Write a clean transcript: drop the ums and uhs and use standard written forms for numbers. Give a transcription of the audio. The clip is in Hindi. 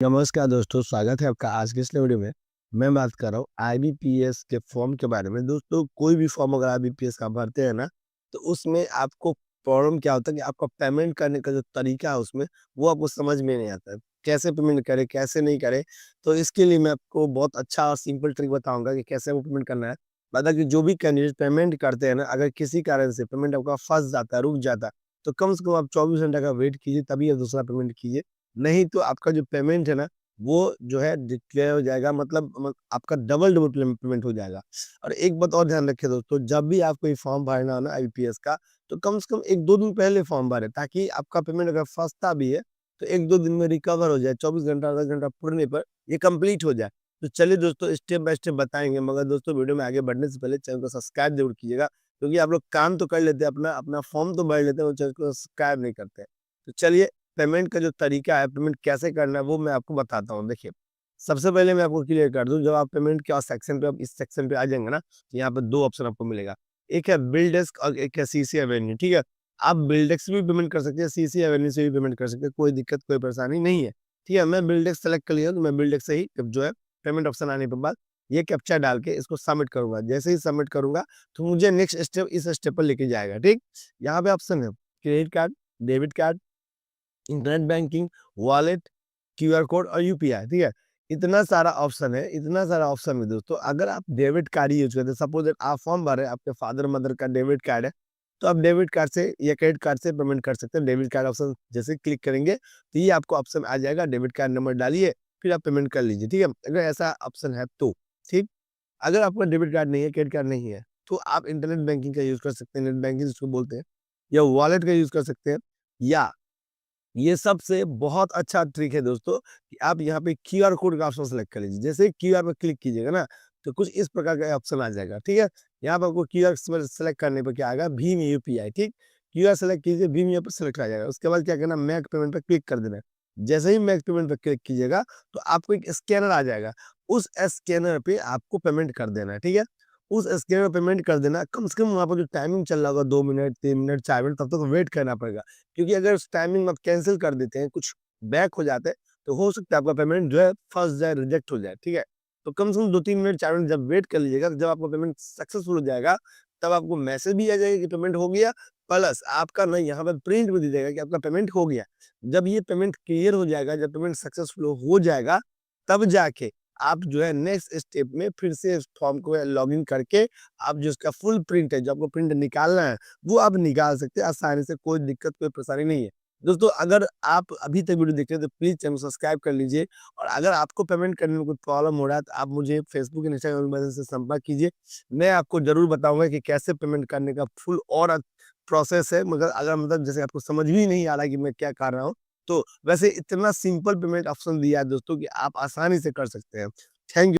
नमस्कार दोस्तों, स्वागत है आपका आज के इस वीडियो में। मैं बात कर रहा हूँ आईबीपीएस के फॉर्म के बारे में। दोस्तों, कोई भी फॉर्म अगर आईबीपीएस का भरते हैं ना, तो उसमें आपको प्रॉब्लम क्या होता है कि आपका पेमेंट करने का जो तरीका है उसमें, वो आपको समझ में नहीं आता है। कैसे पेमेंट करें, कैसे नहीं करें? तो इसके लिए मैं आपको बहुत अच्छा और सिंपल ट्रिक बताऊँगा कि कैसे वो पेमेंट करना है। मतलब कि जो भी कैंडिडेट पेमेंट करते हैं ना, अगर किसी कारण से पेमेंट आपका फँस जाता है, रुक जाता है, तो कम से कम आप 24 घंटे का वेट कीजिए, तभी आप दूसरा पेमेंट कीजिए। नहीं तो आपका जो पेमेंट है ना, वो जो है डिक्लेयर हो जाएगा, मतलब आपका डबल पेमेंट हो जाएगा। और एक बात और ध्यान रखिए दोस्तों, जब भी आप कोई फॉर्म भरना हो ना आईबीपीएस का, तो कम से कम 1-2 दिन पहले फॉर्म भरें, ताकि आपका पेमेंट अगर फँसता भी है, तो 1-2 दिन में रिकवर हो जाए, 24 घंटा, आधा घंटा पुरने पर ये कंप्लीट हो जाए। तो चलिए दोस्तों, स्टेप बाय स्टेप बताएँगे, मगर दोस्तों वीडियो में आगे बढ़ने से पहले चैनल को सब्सक्राइब ज़रूर कीजिएगा, क्योंकि आप लोग काम तो कर लेते हैं, अपना अपना फॉर्म तो भर लेते हैं, वो चैनल को सब्सक्राइब नहीं करते हैं। तो चलिए, पेमेंट का जो तरीका है, पेमेंट कैसे करना है, वो मैं आपको बताता हूँ। देखिए, सबसे पहले मैं आपको क्लियर कर दूँ, जब आप पेमेंट के सेक्शन पे आप इस सेक्शन पे आ जाएँगे ना, तो यहाँ पे 2 ऑप्शन आपको मिलेगा। एक है बिल डेस्क और एक है सीसी एवेन्यू, ठीक है? आप बिल डेस्क से भी पेमेंट कर सकते हैं, सीसी एवेन्यू से भी पेमेंट कर सकते हैं, कोई दिक्कत, कोई परेशानी नहीं है। ठीक है? मैं बिल डेस्क सेलेक्ट कर लिया, तो मैं बिल डेस्क से ही जो है पेमेंट ऑप्शन आने के बाद ये कैप्चा डाल के इसको सबमिट करूँगा। जैसे ही सबमिट करूँगा, तो मुझे नेक्स्ट स्टेप इस स्टेप पर लेके जाएगा, ठीक? यहाँ पे ऑप्शन है credit card, debit card, internet banking, wallet, QR code और यूपीआई, ठीक है? इतना सारा ऑप्शन है, इतना सारा ऑप्शन है दोस्तों। अगर आप डेबिट कार्ड यूज़ करते हैं, सपोज़ दैट आप फॉर्म भर रहे हैं, आपके फादर-मदर का डेबिट कार्ड है, तो आप डेबिट कार्ड से या क्रेडिट कार्ड से पेमेंट कर सकते हैं। डेबिट कार्ड ऑप्शन जैसे क्लिक करेंगे, तो ये आपको ऑप्शन आ जाएगा, डेबिट कार्ड नंबर डालिए, फिर आप पेमेंट कर लीजिए, ठीक है? अगर ऐसा ऑप्शन है तो, ठीक? अगर आपका डेबिट कार्ड नहीं है, क्रेडिट कार्ड नहीं है, तो आप इंटरनेट बैंकिंग का यूज़ कर सकते हैं, नेट बैंकिंग जिसको बोलते हैं, या वॉलेट का यूज़ कर सकते हैं, या ये सबसे बहुत अच्छा ट्रिक है दोस्तों कि आप यहाँ पे क्यूआर कोड का ऑप्शन सेलेक्ट कर लीजिए। जैसे ही क्यूआर पे क्लिक कीजिएगा ना, तो कुछ इस प्रकार का ऑप्शन आ जाएगा, ठीक है? यहाँ पे आपको क्यूआर सेलेक्ट करने पे क्या आएगा, भीम यूपीआई, ठीक? क्यूआर सेलेक्ट कीजिए, भीम यहाँ पे सेलेक्ट आ जाएगा। उसके बाद क्या करना, मेक पेमेंट पे क्लिक कर देना है। जैसे ही मेक पेमेंट पे क्लिक कीजिएगा, तो आपको एक स्कैनर आ जाएगा। उस स्कैनर पे आपको पेमेंट कर देना है, ठीक है? उस स्कैनर पे पेमेंट कर देना, कम से कम वहाँ पर जो टाइमिंग चल रहा होगा 2 मिनट, 3 मिनट, 4 मिनट, तब तक वेट करना पड़ेगा। क्योंकि अगर उस टाइमिंग में आप कैंसल कर देते हैं, कुछ बैक हो जाते हैं, तो हो सकता है आपका पेमेंट जो है फँस जाए, रिजेक्ट हो जाए, ठीक है? तो कम से कम 2-3 मिनट, 4 मिनट जब वेट कर लीजिएगा, तो जब आपका पेमेंट सक्सेसफुल हो जाएगा, तब आपको मैसेज भी आ जाएगा कि पेमेंट हो गया, प्लस आपका ना यहाँ पे प्रिंट भी दे देगा कि आपका पेमेंट हो गया। जब ये पेमेंट क्लियर हो जाएगा, जब पेमेंट सक्सेसफुल हो जाएगा, तब जाके आप जो है नेक्स्ट स्टेप में फिर से इस फॉर्म को लॉगिन करके आप जो इसका फुल प्रिंट है, जो आपको प्रिंट निकालना है, वो आप निकाल सकते हैं आसानी से, कोई दिक्कत, कोई परेशानी नहीं है। दोस्तों, अगर आप अभी तक वीडियो देख रहे हैं, तो प्लीज़ चैनल को सब्सक्राइब कर लीजिए, और अगर आपको पेमेंट करने में कोई प्रॉब्लम हो रहा है, तो आप मुझे फेसबुक, इंस्टाग्राम की मदद से संपर्क कीजिए। मैं आपको ज़रूर बताऊँगा कि कैसे पेमेंट करने का फुल और प्रोसेस है, मगर अगर मतलब जैसे आपको समझ भी नहीं आ रहा है कि मैं क्या कर रहा हूँ, तो वैसे इतना सिंपल पेमेंट ऑप्शन दिया है दोस्तों कि आप आसानी से कर सकते हैं। Thank you.